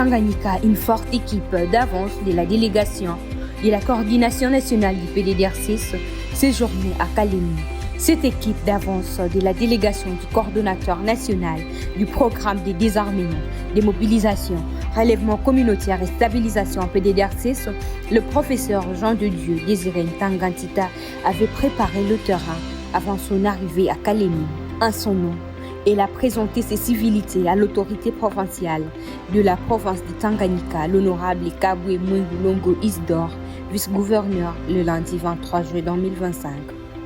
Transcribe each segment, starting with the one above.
Tanganyika, une forte équipe d'avance de la délégation de la coordination nationale du PDDR6 séjournait à Kalemi. Cette équipe d'avance de la délégation du coordonnateur national du programme de désarmement, démobilisation, relèvement communautaire et stabilisation en PDDR6, le professeur Jean de Dieu Désiré Ntangantita avait préparé le terrain avant son arrivée à Kalemi. En son nom, il a présenté ses civilités à l'autorité provinciale de la province de Tanganyika, l'honorable Kabwe Mwengulongo Isdor, vice-gouverneur, le lundi 23 juin 2025.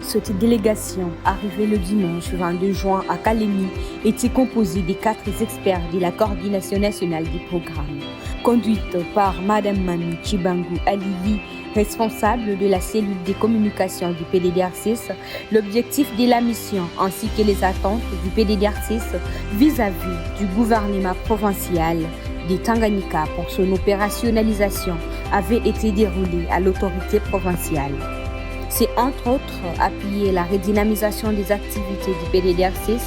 Cette délégation, arrivée le dimanche 22 juin à Kalemi, était composée des 4 experts de la coordination nationale du programme, conduite par Madame Mami Chibangu Alili, responsable de la cellule de communication du PDDR6, l'objectif de la mission ainsi que les attentes du PDDR6 vis-à-vis du gouvernement provincial de Tanganyika pour son opérationnalisation avait été déroulé à l'autorité provinciale. C'est entre autres appuyer la redynamisation des activités du PDDR6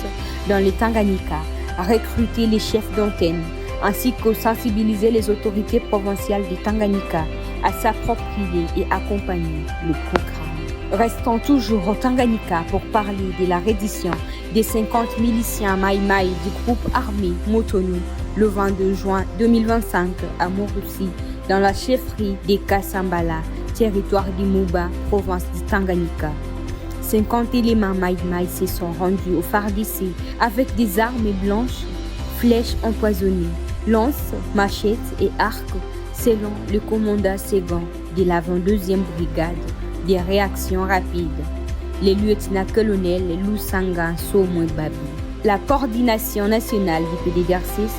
dans les Tanganyika, recruter les chefs d'antenne, ainsi que sensibiliser les autorités provinciales de Tanganyika à s'approprier et accompagner le programme. Restons toujours au Tanganyika pour parler de la reddition des 50 miliciens Maï-Maï du groupe armé Motonu le 22 juin 2025 à Moussi, dans la chefferie des Kasambala, territoire d'Imouba, province du Tanganyika. 50 éléments Maï-Maï se sont rendus au FARDC avec des armes blanches, flèches empoisonnées, lances, machettes et arcs, selon le commandant Ségan de la 22e brigade des réactions rapides, le lieutenant-colonel Lusanga Somwe-Babi. La coordination nationale du PDDR6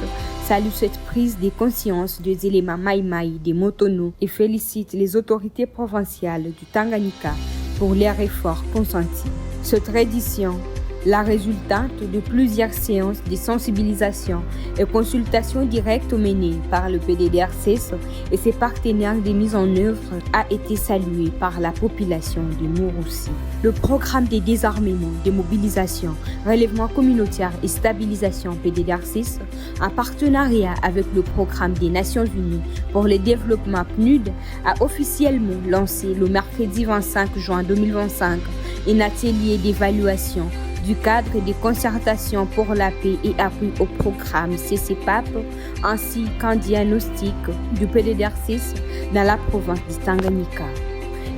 salue cette prise de conscience des éléments Maï-Maï des Motono et félicite les autorités provinciales du Tanganyika pour les efforts consentis. Cette reddition, la résultante de plusieurs séances de sensibilisation et consultations directes menées par le PDDR6 et ses partenaires de mise en œuvre, a été saluée par la population de Moussi. Le programme de désarmement, de mobilisation, relèvement communautaire et stabilisation PDDR6, en partenariat avec le programme des Nations Unies pour le développement PNUD, a officiellement lancé le mercredi 25 juin 2025 un atelier d'évaluation du cadre de concertation pour la paix et appui au programme CCPAP, ainsi qu'un diagnostic du PDDR6 dans la province de Tanganyika.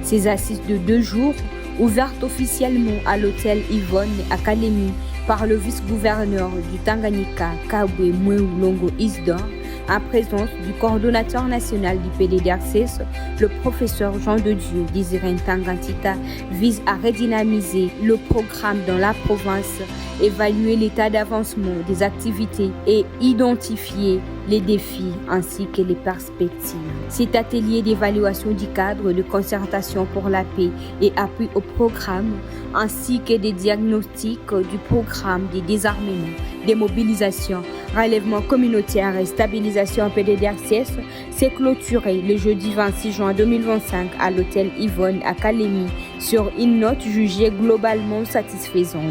Ces assises de 2 jours, ouvertes officiellement à l'hôtel Yvonne à Kalemi par le vice-gouverneur du Tanganyika, Kabwe Mwengulongo Isdor, en présence du coordonnateur national du PDDR6, le professeur Jean de Dieu Désiré Ntangantita, vise à redynamiser le programme dans la province, évaluer l'état d'avancement des activités et identifier les défis ainsi que les perspectives. Cet atelier d'évaluation du cadre de concertation pour la paix et appui au programme, ainsi que des diagnostics du programme de désarmement, démobilisation, relèvement communautaire et stabilisation PDDR6, s'est clôturé le jeudi 26 juin 2025 à l'hôtel Yvonne à Kalemi sur une note jugée globalement satisfaisante,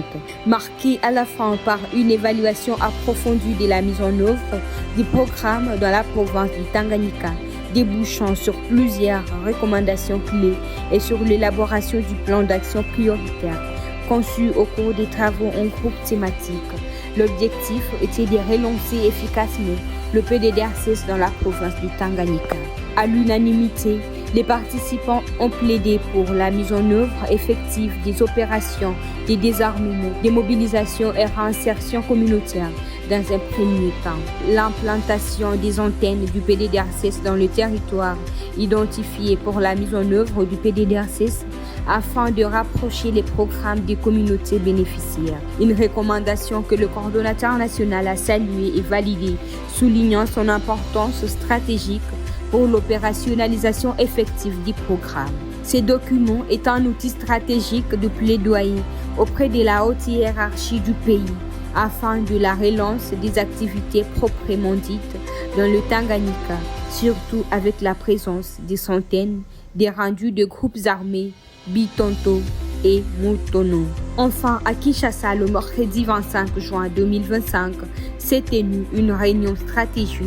marquée à la fin par une évaluation approfondie de la mise en œuvre du programme dans la province du Tanganyika, débouchant sur plusieurs recommandations clés et sur l'élaboration du plan d'action prioritaire conçu au cours des travaux en groupe thématique. L'objectif était de relancer efficacement le PDDR6 dans la province du Tanganyika. À l'unanimité, les participants ont plaidé pour la mise en œuvre effective des opérations de désarmement, de mobilisation et réinsertion communautaire dans un premier temps. L'implantation des antennes du PDDR6 dans le territoire identifié pour la mise en œuvre du PDDR6 afin de rapprocher les programmes des communautés bénéficiaires. Une recommandation que le coordonnateur national a saluée et validée, soulignant son importance stratégique pour l'opérationnalisation effective du programme. Ce document est un outil stratégique de plaidoyer auprès de la haute hiérarchie du pays afin de la relance des activités proprement dites dans le Tanganyika, surtout avec la présence des centaines des rendus de groupes armés Bitonto, et Mutono. Enfin, à Kinshasa, le mercredi 25 juin 2025, s'est tenue une réunion stratégique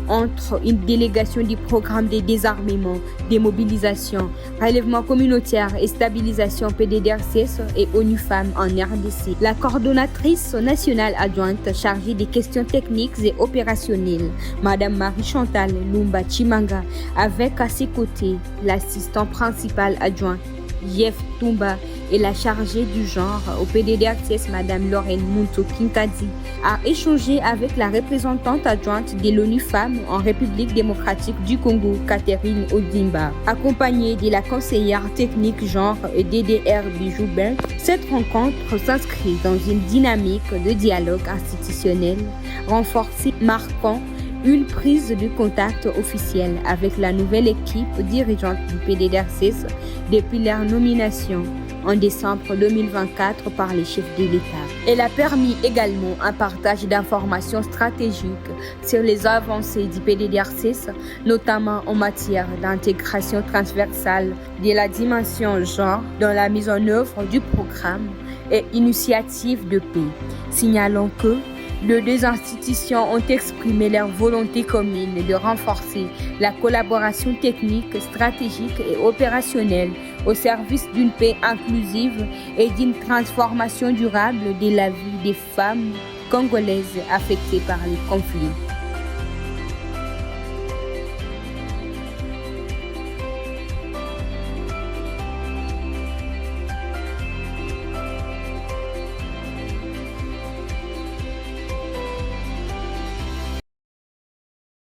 entre une délégation du programme de désarmement, démobilisation, relèvement communautaire et stabilisation PDDRCS et ONU Femmes en RDC. La coordonnatrice nationale adjointe chargée des questions techniques et opérationnelles, Madame Marie-Chantal Lumba Chimanga, avec à ses côtés l'assistant principal adjoint Jeff Tumba et la chargée du genre au PDDRCS, Madame Lorraine Muntu Kinkadi, a échangé avec la représentante adjointe de l'ONU Femmes en République démocratique du Congo, Catherine Odimba, accompagnée de la conseillère technique genre et DDR Bijoubin. Cette rencontre s'inscrit dans une dynamique de dialogue institutionnel renforcée, marquant une prise de contact officielle avec la nouvelle équipe dirigeante du PDDRCS depuis leur nomination en décembre 2024 par les chefs de l'État. Elle a permis également un partage d'informations stratégiques sur les avancées du PDDRCS, notamment en matière d'intégration transversale de la dimension genre dans la mise en œuvre du programme et initiatives de paix, signalant que les deux institutions ont exprimé leur volonté commune de renforcer la collaboration technique, stratégique et opérationnelle au service d'une paix inclusive et d'une transformation durable de la vie des femmes congolaises affectées par les conflits.